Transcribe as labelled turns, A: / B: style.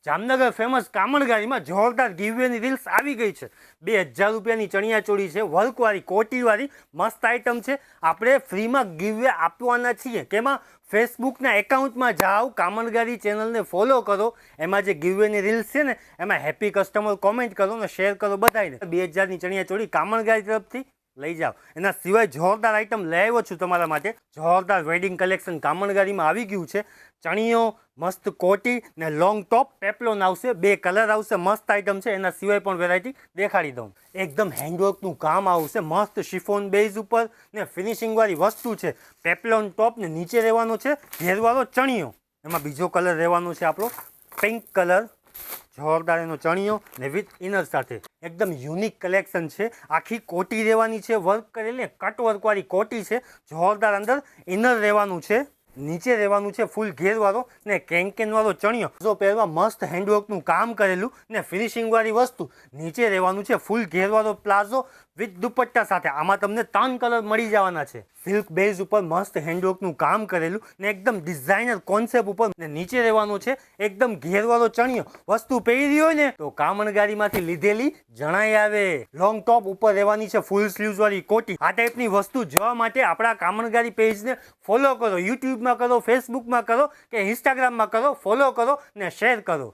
A: Jamnagar famous કામણગારીમાં જોરદાર ગીવવેની reels આવી ગઈ છે। 2000 રૂપિયાની ચણિયાચોળી છે, વર્કવાળી કોટીવાળી મસ્ત આઈટમ છે। આપણે ફ્રીમાં ગીવવે આપવાના છીએ। કેમાં? ફેસબુકના એકાઉન્ટમાં જાઓ, કામણગારી ચેનલને ફોલો કરો, એમાં જે ગીવવેની રીલ્સ છે ને એમાં હેપી કસ્ટમર કોમેન્ટ કરો ને શેર કરો બધાને। 2000ની ચણિયાચોળી કામણગારી તરફથી લઈ જાઓ। એના સિવાય જોરદાર આઈટમ લઈ આવ્યો છું તમારા માટે। જોરદાર વેડિંગ કલેક્શન કામણગારીમાં આવી ગયું છે। ચણિયો, મસ્ત કોટી ને લોંગ ટોપ પેપ્લોન આવશે, 2 કલર આવશે, મસ્ત આઈટમ છે। એના સિવાય પણ વેરાયટી દેખાડી દઉં। એકદમ હેન્ડવર્કનું કામ આવશે, મસ્ત શિફોન બેઝ ઉપર ને ફિનિશિંગવાળી વસ્તુ છે। પેપ્લોન ટોપ ને નીચે રહેવાનો છે ઘેરવાળો ચણિયો, એમાં બીજો કલર રહેવાનો છે આપણો પિંક કલર। જોરદાર એનો ચણિયો ને વિથ ઇનર સાથે એકદમ યુનિક કલેક્શન છે। આખી કોટી રહેવાની છે, વર્ક કરેલી કટ વર્કવાળી કોટી છે। જોરદાર અંદર ઇનર રહેવાનું છે, નીચે રહેવાનું છે ફૂલ ઘેરવાળો ને કેન્કેનવાળો ચણિયો। જો પહેરવા મસ્ત હેન્ડવર્કનું કામ કરેલું ને ફિનિશિંગવાળી વસ્તુ, નીચે રહેવાનું છે ફૂલ ઘેરવાળો પ્લાઝો વિથ દુપટ્ટા સાથે। આમાં તમને 3 કલર મળી જવાના છે। સિલ્ક બેઝ ઉપર મસ્ત હેન્ડવર્કનું કામ કરેલું ને એકદમ ડિઝાઇનર કોન્સેપ્ટ ઉપર ને નીચે રહેવાનું છે એકદમ ઘેરવાળો ચણિયો। વસ્તુ પહેરી હોય ને તો કામણગારીમાંથી લીધેલી જણાઈ આવે। લોંગ ટોપ ઉપર રહેવાની છે ફૂલ સ્લીવ્સવાળી કોટી। આ ટાઈપની વસ્તુ જોવા માટે આપણા કામણગારી પેજને ફોલો કરો, યુટ્યુબમાં કરો, ફેસબુકમાં કરો કે ઇન્સ્ટાગ્રામમાં કરો, ફોલો કરો ને શેર કરો।